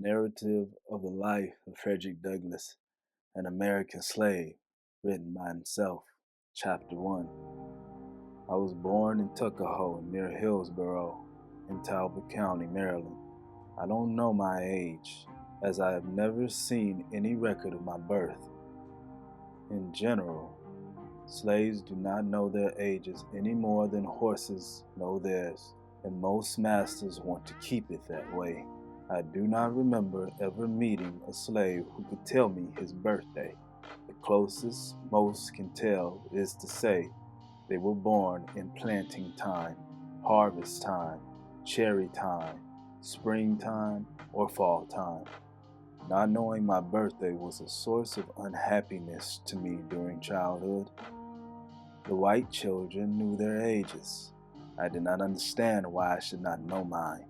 Narrative of the life of Frederick Douglass, an American slave, written by himself. Chapter 1. I was born in Tuckahoe near Hillsborough in Talbot County, Maryland. I don't know my age, as I have never seen any record of my birth. In general, slaves do not know their ages any more than horses know theirs, and most masters want to keep it that way. I do not remember ever meeting a slave who could tell me his birthday. The closest most can tell is to say they were born in planting time, harvest time, cherry time, springtime, or fall time. Not knowing my birthday was a source of unhappiness to me during childhood. The white children knew their ages. I did not understand why I should not know mine.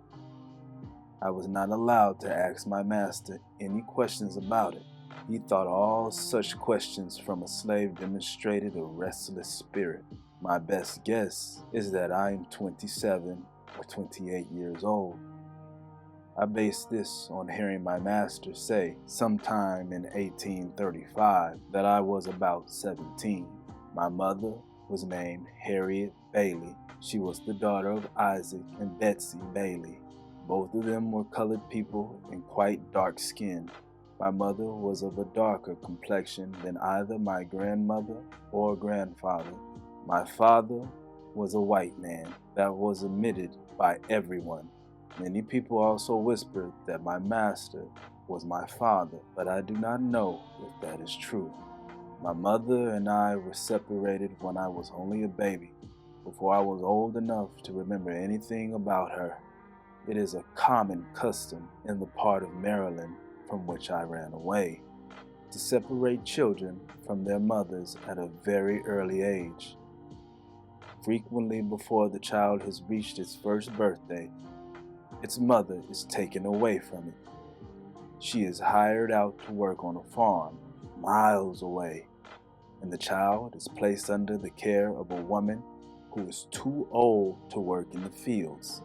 I was not allowed to ask my master any questions about it. He thought all such questions from a slave demonstrated a restless spirit. My best guess is that I am 27 or 28 years old. I base this on hearing my master say sometime in 1835 that I was about 17. My mother was named Harriet Bailey. She was the daughter of Isaac and Betsy Bailey. Both of them were colored people and quite dark-skinned. My mother was of a darker complexion than either my grandmother or grandfather. My father was a white man that was admitted by everyone. Many people also whispered that my master was my father, but I do not know if that is true. My mother and I were separated when I was only a baby, before I was old enough to remember anything about her. It is a common custom in the part of Maryland from which I ran away to separate children from their mothers at a very early age. Frequently before the child has reached its first birthday, its mother is taken away from it. She is hired out to work on a farm miles away, and the child is placed under the care of a woman who is too old to work in the fields.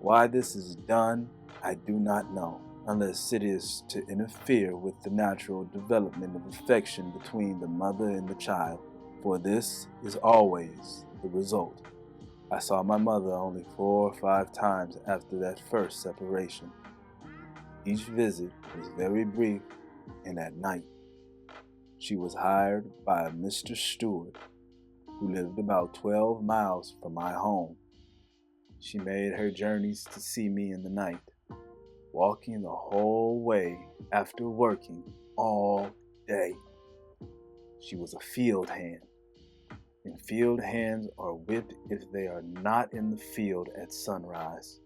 Why this is done, I do not know, unless it is to interfere with the natural development of affection between the mother and the child, for this is always the result. I saw my mother only 4 or 5 times after that first separation. Each visit was very brief and at night. She was hired by a Mr. Stewart, who lived about 12 miles from my home. She made her journeys to see me in the night, walking the whole way after working all day. She was a field hand, and field hands are whipped if they are not in the field at sunrise.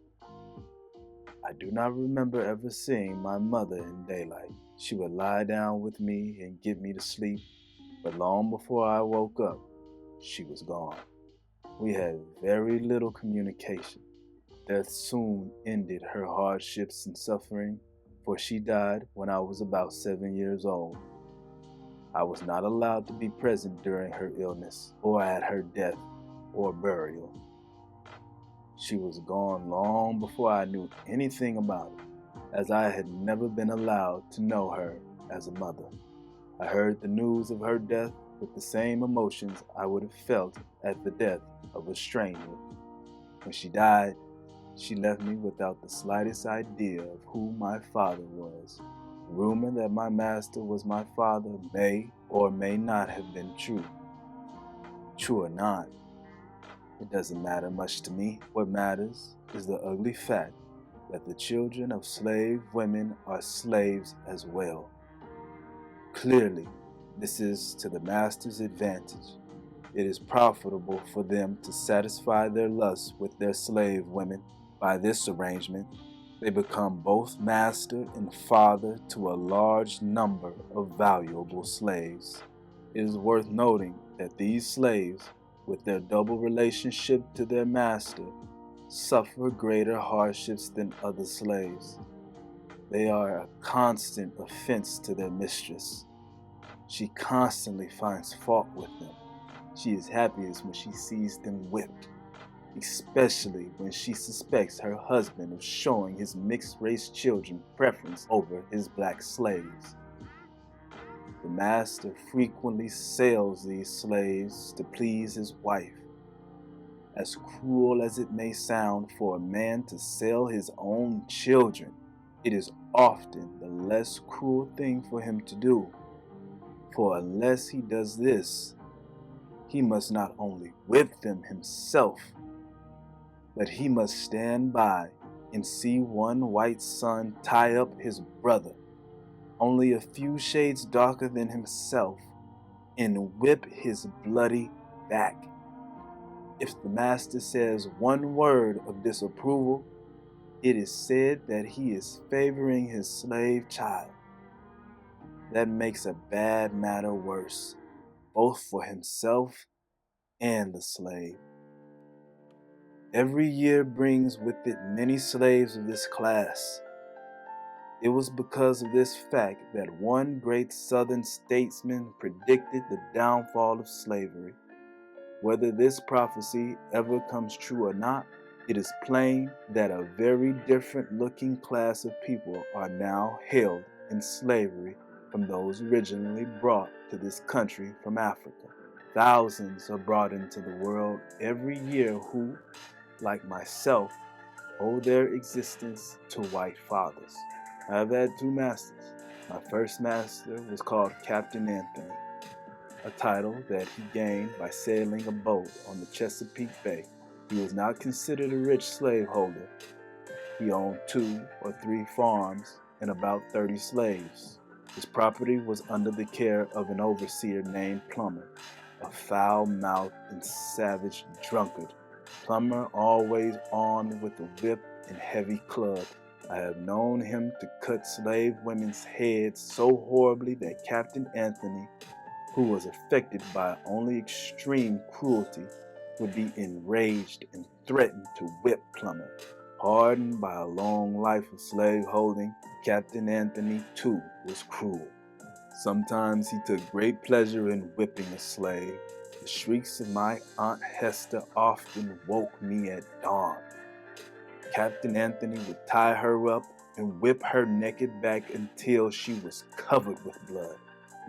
I do not remember ever seeing my mother in daylight. She would lie down with me and get me to sleep, but long before I woke up, she was gone. We had very little communication. Death soon ended her hardships and suffering, for she died when I was about 7 years old. I was not allowed to be present during her illness, or at her death or burial. She was gone long before I knew anything about it, as I had never been allowed to know her as a mother. I heard the news of her death with the same emotions I would have felt at the death of a stranger. When she died, she left me without the slightest idea of who my father was. The rumor that my master was my father may or may not have been true. True or not, it doesn't matter much to me. What matters is the ugly fact that the children of slave women are slaves as well. Clearly, this is to the master's advantage. It is profitable for them to satisfy their lusts with their slave women. By this arrangement, they become both master and father to a large number of valuable slaves. It is worth noting that these slaves, with their double relationship to their master, suffer greater hardships than other slaves. They are a constant offense to their mistress. She constantly finds fault with them. She is happiest when she sees them whipped. especially when she suspects her husband of showing his mixed-race children preference over his black slaves. The master frequently sells these slaves to please his wife. As cruel as it may sound for a man to sell his own children, it is often the less cruel thing for him to do. For unless he does this, he must not only whip them himself, but he must stand by and see one white son tie up his brother, only a few shades darker than himself, and whip his bloody back. If the master says one word of disapproval, it is said that he is favoring his slave child. That makes a bad matter worse, both for himself and the slave. Every year brings with it many slaves of this class. It was because of this fact that one great Southern statesman predicted the downfall of slavery. Whether this prophecy ever comes true or not, it is plain that a very different looking class of people are now held in slavery from those originally brought to this country from Africa. Thousands are brought into the world every year who, like myself, owe their existence to white fathers. I have had two masters. My first master was called Captain Anthony, a title that he gained by sailing a boat on the Chesapeake Bay. He was not considered a rich slaveholder. He owned 2 or 3 farms and about 30 slaves. His property was under the care of an overseer named Plummer, a foul-mouthed and savage drunkard. Plummer always armed with a whip and heavy club. I have known him to cut slave women's heads so horribly that Captain Anthony, who was affected by only extreme cruelty, would be enraged and threatened to whip Plummer. Hardened by a long life of slaveholding, Captain Anthony, too, was cruel. Sometimes he took great pleasure in whipping a slave. The shrieks of my Aunt Hester often woke me at dawn. Captain Anthony would tie her up and whip her naked back until she was covered with blood.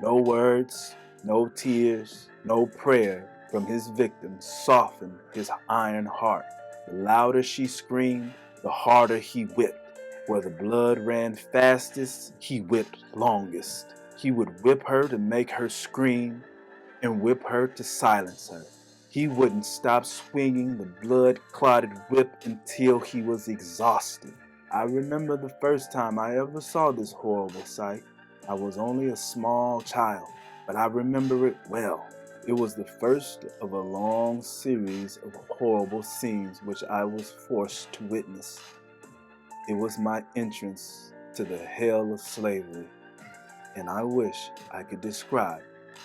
No words, no tears, no prayer from his victim softened his iron heart. The louder she screamed, the harder he whipped. Where the blood ran fastest, he whipped longest. He would whip her to make her scream and whip her to silence her. He wouldn't stop swinging the blood-clotted whip until he was exhausted. I remember the first time I ever saw this horrible sight. I was only a small child, but I remember it well. It was the first of a long series of horrible scenes which I was forced to witness. It was my entrance to the hell of slavery, and I wish I could describe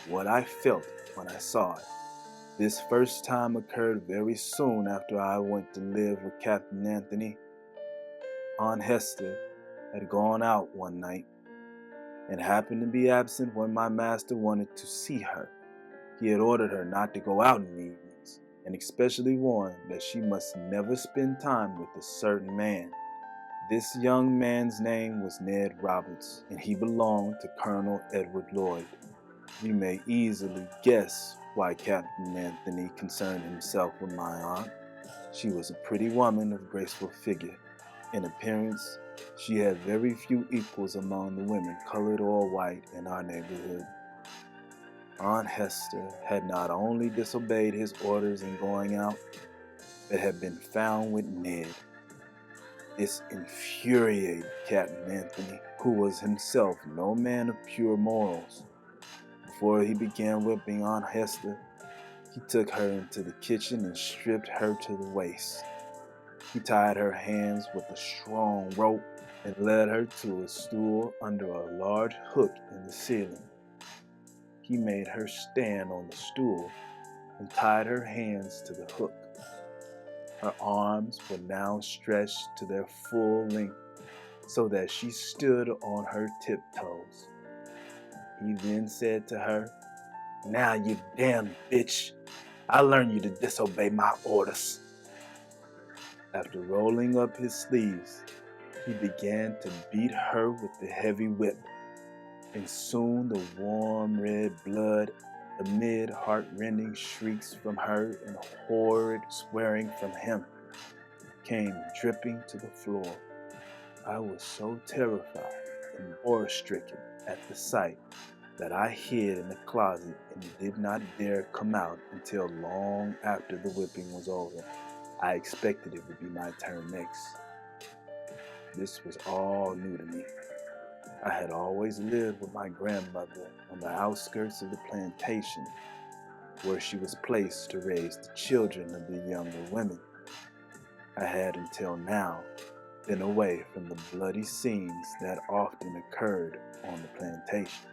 what I felt when I saw it. This first time occurred very soon after I went to live with Captain Anthony. Aunt Hester had gone out one night and happened to be absent when my master wanted to see her. He had ordered her not to go out in the evenings, and especially warned that she must never spend time with a certain man. This young man's name was Ned Roberts, and he belonged to Colonel Edward Lloyd. You may easily guess why Captain Anthony concerned himself with my aunt. She was a pretty woman of graceful figure. In appearance, she had very few equals among the women, colored or white, in our neighborhood. Aunt Hester had not only disobeyed his orders in going out, but had been found with Ned. This infuriated Captain Anthony, who was himself no man of pure morals. Before he began whipping Aunt Hester, he took her into the kitchen and stripped her to the waist. He tied her hands with a strong rope and led her to a stool under a large hook in the ceiling. He made her stand on the stool and tied her hands to the hook. Her arms were now stretched to their full length so that she stood on her tiptoes. He then said to her, "Now you damn bitch, I learned you to disobey my orders." After rolling up his sleeves, he began to beat her with the heavy whip, and soon the warm red blood, amid heart-rending shrieks from her and horrid swearing from him, came dripping to the floor. I was so terrified and horror-stricken at the sight that I hid in the closet and did not dare come out until long after the whipping was over. I expected it would be my turn next. This was all new to me. I had always lived with my grandmother on the outskirts of the plantation, where she was placed to raise the children of the younger women. I had until now been away from the bloody scenes that often occurred on the plantation.